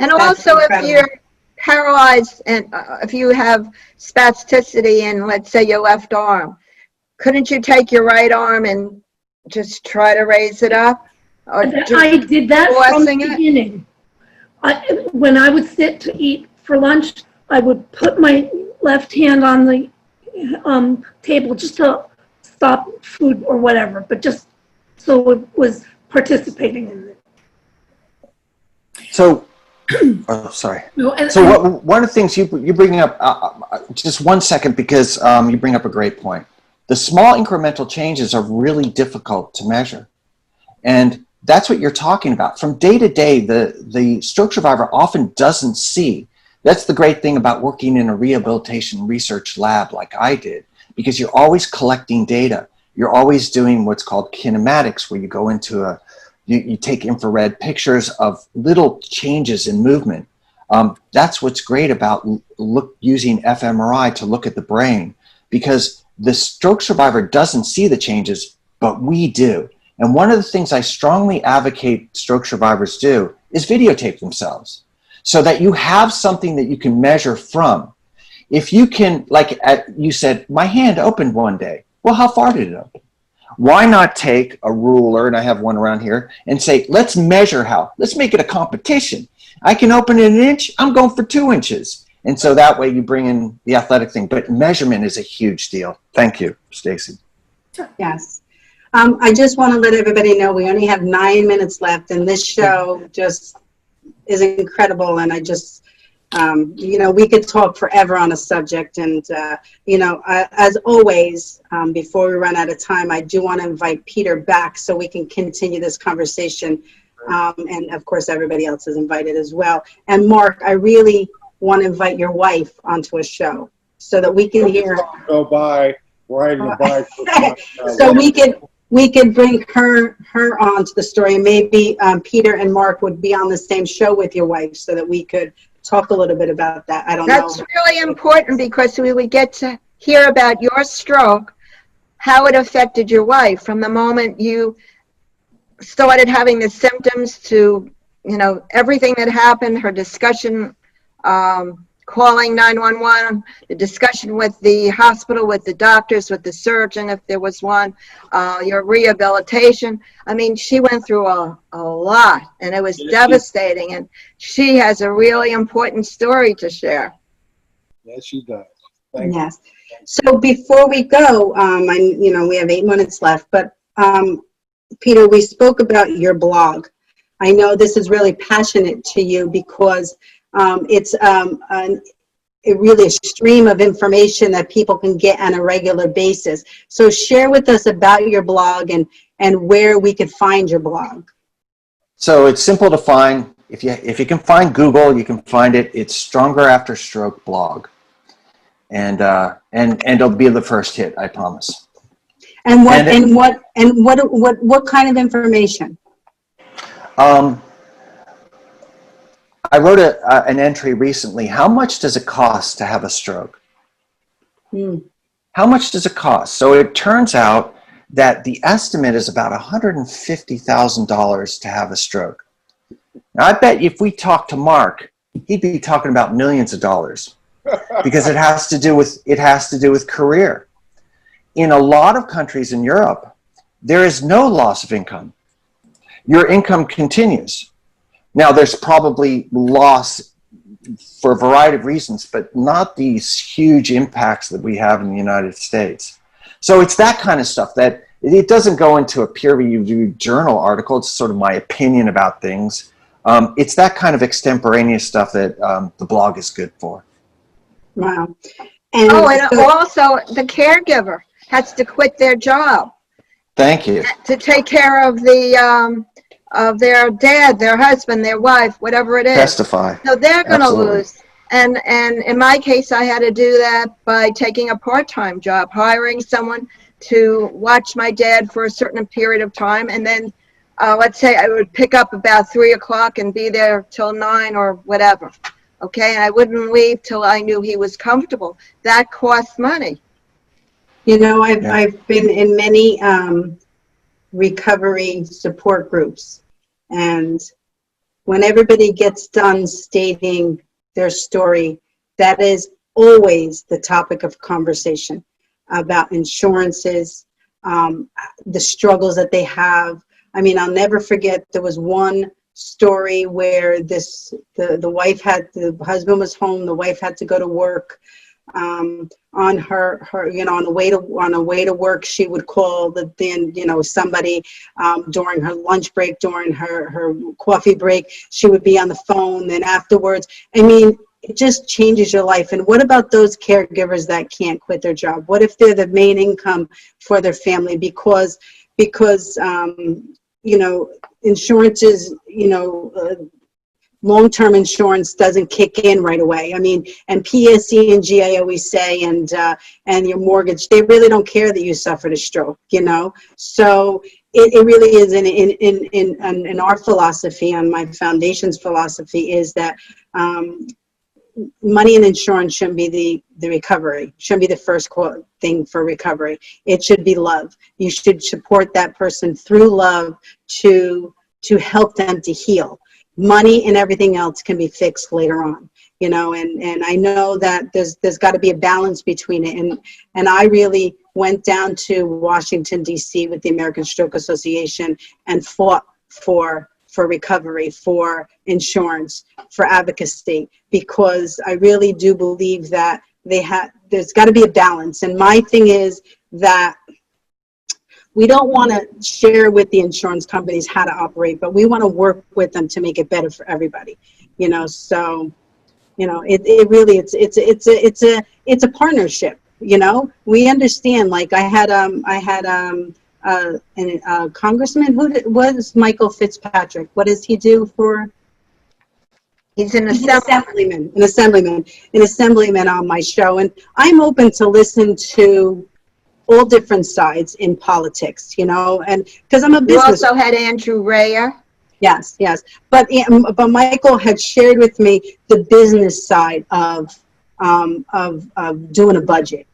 And That's also, if incredible. you're paralyzed and if you have spasticity in, let's say, your left arm, couldn't you take your right arm and just try to raise it up? Or just I did that from the forcing it? beginning. When I would sit to eat for lunch, I would put my left hand on the table just to stop food or whatever, but just so it was participating in it. So, oh, sorry. No, and, So one of the things you bring up, just 1 second, because you bring up a great point. The small incremental changes are really difficult to measure. And that's what you're talking about. From day to day, the stroke survivor often doesn't see. That's the great thing about working in a rehabilitation research lab like I did, because you're always collecting data. You're always doing what's called kinematics, where you go into you take infrared pictures of little changes in movement. That's what's great about using fMRI to look at the brain, because the stroke survivor doesn't see the changes, but we do. And one of the things I strongly advocate stroke survivors do is videotape themselves so that you have something that you can measure from. If you can, like you said, my hand opened one day. Well, how far did it open? Why not take a ruler, and I have one around here, and say, let's measure how. Let's make it a competition. I can open it 1 inch, I'm going for 2 inches. And so that way you bring in the athletic thing. But measurement is a huge deal. Thank you, Stacy. Yes. I just want to let everybody know we only have 9 minutes left, and this show just is incredible. And I just, we could talk forever on a subject. And, as always, before we run out of time, I do want to invite Peter back so we can continue this conversation. And, of course, everybody else is invited as well. And, Mark, I really want to invite your wife onto a show so that we can hear. Go by, riding a bike. So we could bring her on to the story, and maybe Peter and Mark would be on the same show with your wife so that we could talk a little bit about that. I don't know. That's really important, because we would get to hear about your stroke, how it affected your wife from the moment you started having the symptoms to, everything that happened, her discussion, calling 911, the discussion with the hospital, with the doctors, with the surgeon, if there was one, your rehabilitation. I mean, she went through a lot, and it was devastating, and she has a really important story to share. Yes, she does. Thank Yes. So before we go, we have 8 minutes left, but Peter, we spoke about your blog. I know this is really passionate to you because it's really a stream of information that people can get on a regular basis. So share with us about your blog and where we could find your blog. So it's simple to find. If you can find Google, you can find it. It's Stronger After Stroke blog, and it'll be the first hit, I promise. And what kind of information? I wrote an entry recently. How much does it cost to have a stroke? How much does it cost? So it turns out that the estimate is about $150,000 to have a stroke. Now, I bet if we talked to Mark, he'd be talking about millions of dollars, because it has to do with career. In a lot of countries in Europe, there is no loss of income. Your income continues. Now, there's probably loss for a variety of reasons, but not these huge impacts that we have in the United States. So it's that kind of stuff that it doesn't go into a peer-reviewed journal article. It's sort of my opinion about things. It's that kind of extemporaneous stuff that the blog is good for. Wow. And also the caregiver has to quit their job Thank you. to take care of their dad, their husband, their wife, whatever it is. Testify. So they're going to Absolutely. lose. And in my case, I had to do that by taking a part-time job, hiring someone to watch my dad for a certain period of time, and then let's say I would pick up about 3 o'clock and be there till 9 or whatever. Okay, and I wouldn't leave till I knew he was comfortable. That costs money. You know, I've, Yeah. I've been in many recovery support groups, and when everybody gets done stating their story, that is always the topic of conversation about insurances, the struggles that they have. I mean, I'll never forget, there was one story where the wife had, the husband was home, the wife had to go to work. On her on the way to work, she would call somebody during her lunch break, during her coffee break. She would be on the phone. Then afterwards, I mean, it just changes your life. And what about those caregivers that can't quit their job? What if they're the main income for their family because insurance is, long-term insurance doesn't kick in right away. I mean, and PSE and G, I always say, and your mortgage, they really don't care that you suffered a stroke, So it really is in our philosophy, and my foundation's philosophy, is that money and insurance shouldn't be the recovery, shouldn't be the first thing for recovery. It should be love. You should support that person through love to help them to heal. Money and everything else can be fixed later on, and I know that there's got to be a balance between it. And I really went down to Washington, D.C. with the American Stroke Association and fought for recovery, for insurance, for advocacy, because I really do believe that there's got to be a balance. And my thing is that we don't want to share with the insurance companies how to operate, but we want to work with them to make it better for everybody. So, it really, it's a partnership. We understand. Like I had a congressman was Michael Fitzpatrick. What does he do for? He's an He's assemblyman. an assemblyman on my show, and I'm open to listen to all different sides in politics, and because I'm a You business. also had Andrew Rayer. Yes. But Michael had shared with me the business side of doing a budget,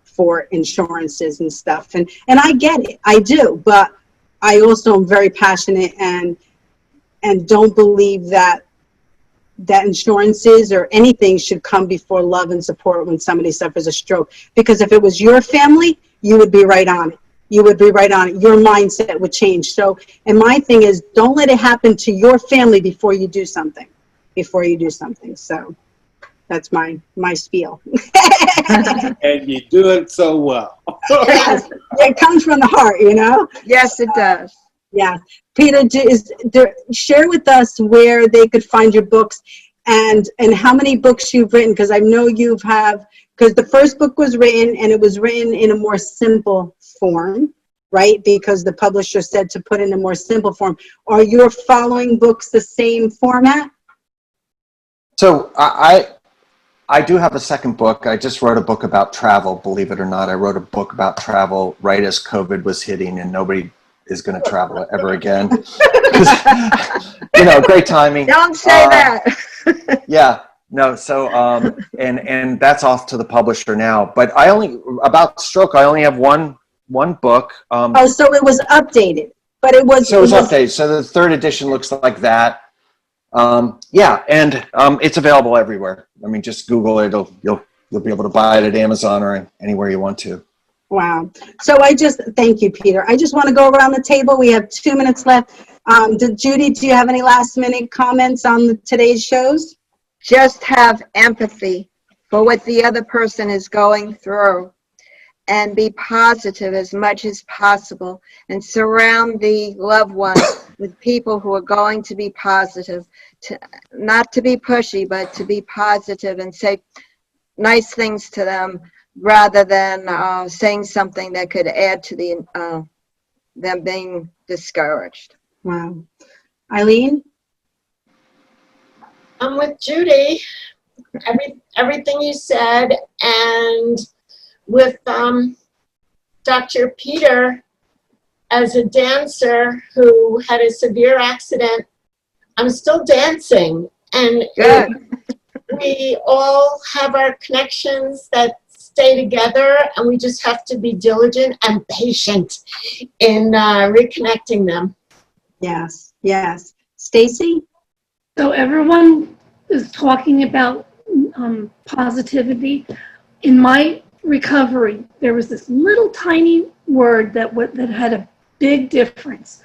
for insurances and stuff. And I get it, I do, but I also am very passionate and don't believe that insurances or anything should come before love and support when somebody suffers a stroke. Because if it was your family, you would be right on it. Your mindset would change. So, and my thing is, don't let it happen to your family before you do something. So that's my spiel. And you do it so well. Yes, it comes from the heart, Yes, it does. Yeah. Peter, share with us where they could find your books and how many books you've written, because I know because the first book was written, and it was written in a more simple form, right? Because the publisher said to put in a more simple form. Are your following books the same format? So I do have a second book. I just wrote a book about travel, believe it or not. I wrote a book about travel right as COVID was hitting, and nobody is going to travel ever again. Great timing. Don't say that. Yeah, no. So, and that's off to the publisher now. But about stroke, I only have one book. So it was updated, but it was. So it was updated. So the third edition looks like that. Yeah, and it's available everywhere. I mean, just Google it. You'll be able to buy it at Amazon or anywhere you want to. Wow. So thank you, Peter. I just want to go around the table. We have 2 minutes left. Judy, do you have any last minute comments on today's shows? Just have empathy for what the other person is going through, and be positive as much as possible, and surround the loved ones with people who are going to be positive, not to be pushy, but to be positive and say nice things to them. rather than saying something that could add to them being discouraged. Wow. Eileen? I'm with Judy. Everything you said, and with Dr. Peter, as a dancer who had a severe accident, I'm still dancing, and Good. we all have our connections that stay together, and we just have to be diligent and patient in reconnecting them. Yes, yes. Stacy? So everyone is talking about positivity. In my recovery, there was this little tiny word that had a big difference.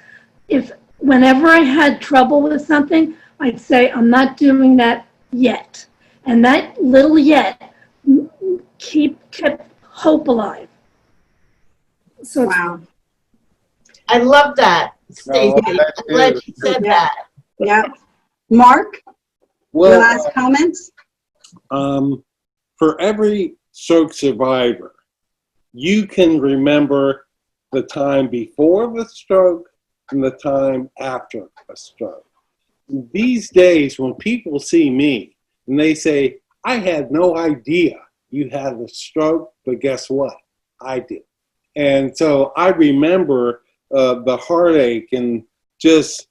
Whenever I had trouble with something, I'd say, I'm not doing that yet. And that little yet kept hope alive. So Wow. I love that, I Stacey. love that I'm glad too. you said Yeah. that. Yeah. Mark, your Well, last comments? for every stroke survivor, you can remember the time before the stroke and the time after a stroke. These days, when people see me and they say, I had no idea you had a stroke, but guess what? I did. And so I remember the heartache and just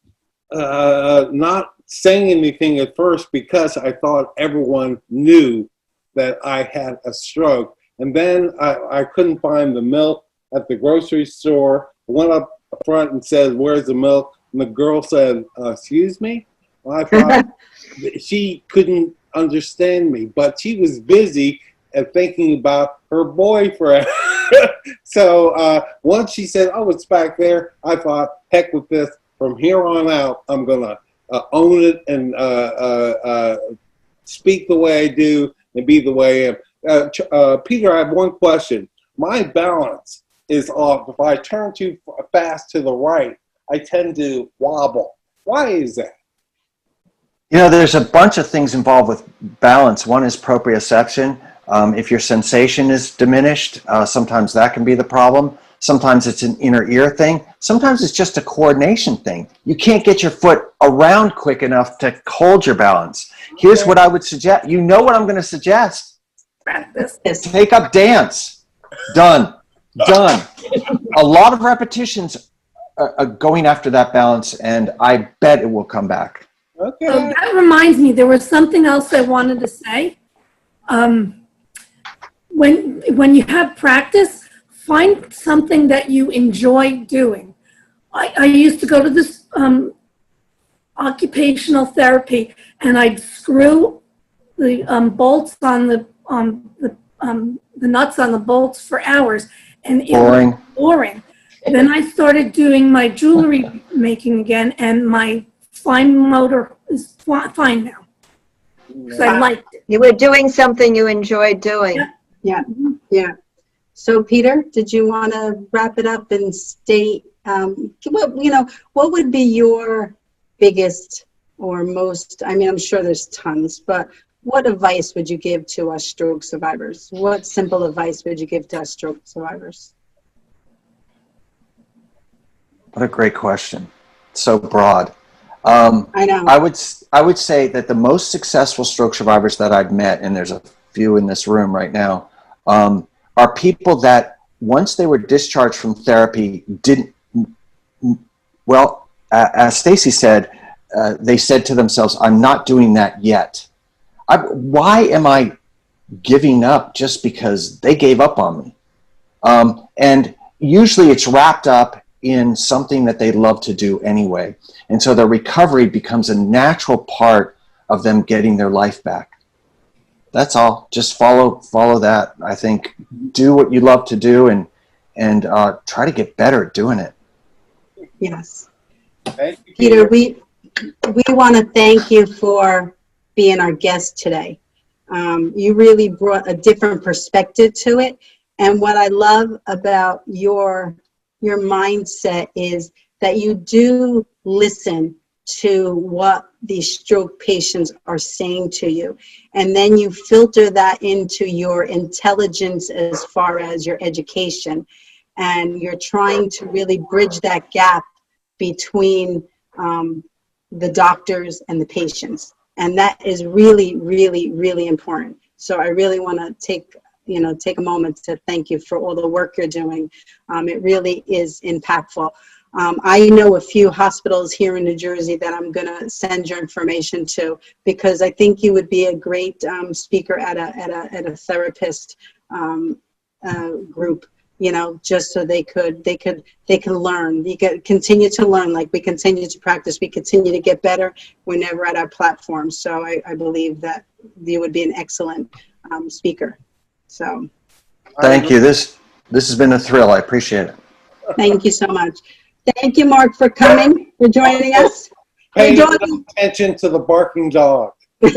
not saying anything at first because I thought everyone knew that I had a stroke. And then I couldn't find the milk at the grocery store. I went up front and said, where's the milk? And the girl said, excuse me? Well, I thought she couldn't understand me, but she was busy and thinking about her boyfriend. So once she said, oh, it's back there, I thought, heck with this. From here on out, I'm going to own it and speak the way I do and be the way I am. Peter, I have one question. My balance is off. If I turn too fast to the right, I tend to wobble. Why is that? You know, there's a bunch of things involved with balance. One is proprioception. If your sensation is diminished, sometimes that can be the problem. Sometimes it's an inner ear thing. Sometimes it's just a coordination thing. You can't get your foot around quick enough to hold your balance. Here's what I would suggest. You know what I'm going to suggest? practice. Take up dance. Done. Done. A lot of repetitions going after that balance, and I bet it will come back. Okay. So that reminds me, there was something else I wanted to say. When you have practice, find something that you enjoy doing. I used to go to this occupational therapy, and I'd screw the bolts on the nuts on the bolts for hours, and it Boring. was boring. Then I started doing my jewelry making again, and my fine motor is fine now. Because I liked it. You were doing something you enjoyed doing. Yeah. Yeah, yeah. So Peter, did you want to wrap it up and state, what would be your biggest or most, I mean, I'm sure there's tons, but what advice would you give to us stroke survivors? What simple advice would you give to us stroke survivors? What a great question. So broad. I know. I would say that the most successful stroke survivors that I've met, and there's a few in this room right now, are people that once they were discharged from therapy didn't, well, as Stacy said, they said to themselves, I'm not doing that yet. Why am I giving up just because they gave up on me? And usually it's wrapped up in something that they love to do anyway. And so their recovery becomes a natural part of them getting their life back. That's all. Just follow that. I think do what you love to do and try to get better at doing it. Yes. Thank you, Peter, we want to thank you for being our guest today. You really brought a different perspective to it. And what I love about your mindset is that you do listen to what these stroke patients are saying to you. And then you filter that into your intelligence as far as your education. And you're trying to really bridge that gap between the doctors and the patients. And that is really, really, really important. So I really want to take a moment to thank you for all the work you're doing. It really is impactful. I know a few hospitals here in New Jersey that I'm going to send your information to, because I think you would be a great speaker at a therapist group. Just so they can learn. You can continue to learn, like we continue to practice. We continue to get better. We're never at our platform. So I believe that you would be an excellent speaker. So Thank you. This has been a thrill. I appreciate it. thank you so much. Thank you, Mark, for coming, for joining us. Pay Hey, no doggy. attention to the barking dog. Thank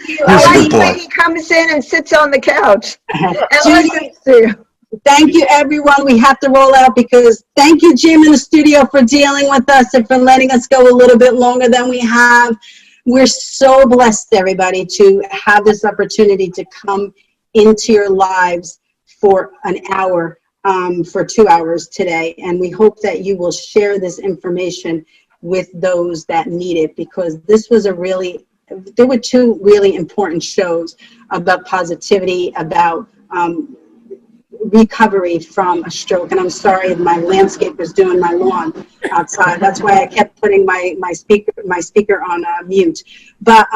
you. He's a I good like boy. when he comes in and sits on the couch and Judy, listens to you. thank you, everyone. We have to roll out because thank you, Jim, in the studio, for dealing with us and for letting us go a little bit longer than we have. We're so blessed, everybody, to have this opportunity to come into your lives for an hour, for 2 hours today. And we hope that you will share this information with those that need it, because this was there were two really important shows about positivity, about recovery from a stroke. And I'm sorry, my landscaper's doing my lawn outside. That's why I kept putting my speaker on mute. But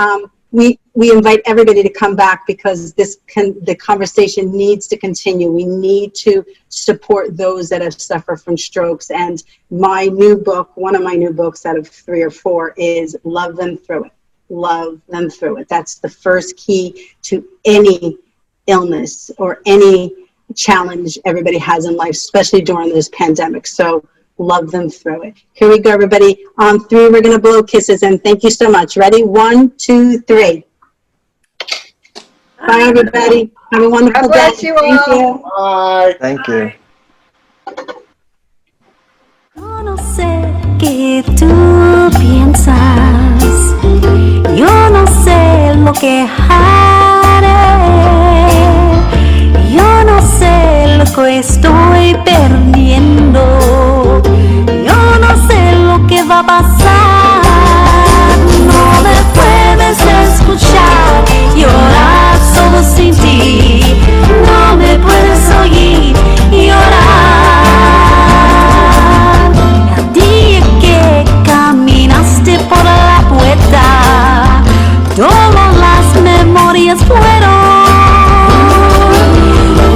we invite everybody to come back, because the conversation needs to continue. We need to support those that have suffered from strokes. And my new book, one of my new books out of 3 or 4, is Love Them Through It. Love them through it. That's the first key to any illness or any challenge everybody has in life, especially during this pandemic. So love them through it. Here we go, everybody. On 3, we're going to blow kisses, and thank you so much. Ready? 1, 2, 3. Bye, everybody. Have a wonderful God bless day. you Thank all. you. Bye. Thank you. Yo no sé qué tú piensas, yo no sé lo que haré, yo no sé lo que estoy perdiendo, yo no sé lo que va a pasar. No me puedes escuchar llorar solo sin ti, no me puedes oír llorar. Por la puerta, todas las memorias fueron.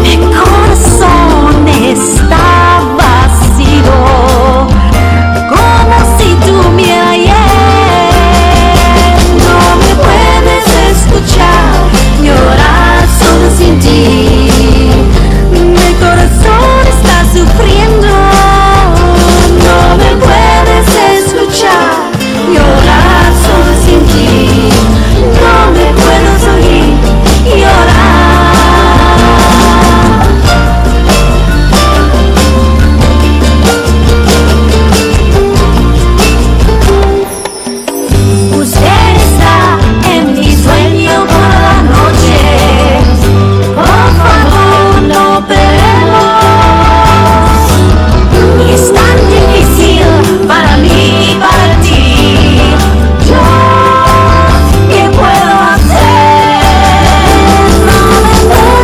Mi corazón está vacío, como si tuviera ayer. No me puedes escuchar llorar solo sin ti. Mi corazón está sufriendo. No me puedes escuchar llorar solo sin ti, no me puedes oír llorar. Usted está en mi sueño por la noche, por favor no peleemos. Es tan difícil para mí y para ti. ¿Qué puedo hacer? No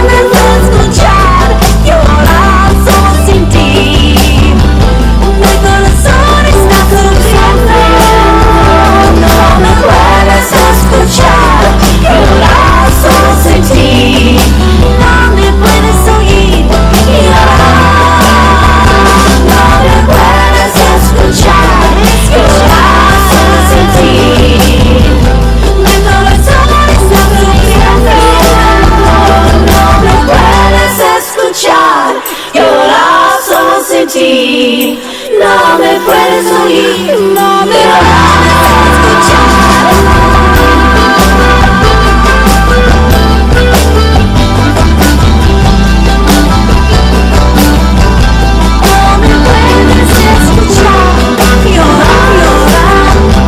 me puedes escuchar llorar solo sin ti. Mi corazón está sufriendo. No me puedes escuchar llorar solo sin ti. No me puedes oír llorar. No me puedes escuchar llorar solo sin ti. Mi corazón está sufriendo. No me puedes escuchar llorar solo sin ti. No me puedes oír, no me puedes escuchar. No me puedes escuchar llorar, llorar.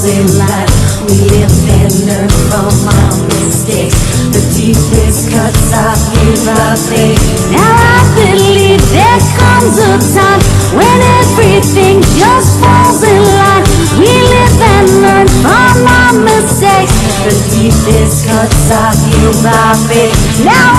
falls in line. We live and learn from our mistakes. The deepest cuts are in our faith. Now I believe there comes a time when everything just falls in line. We live and learn from our mistakes. The deepest cuts are healed by faith. Now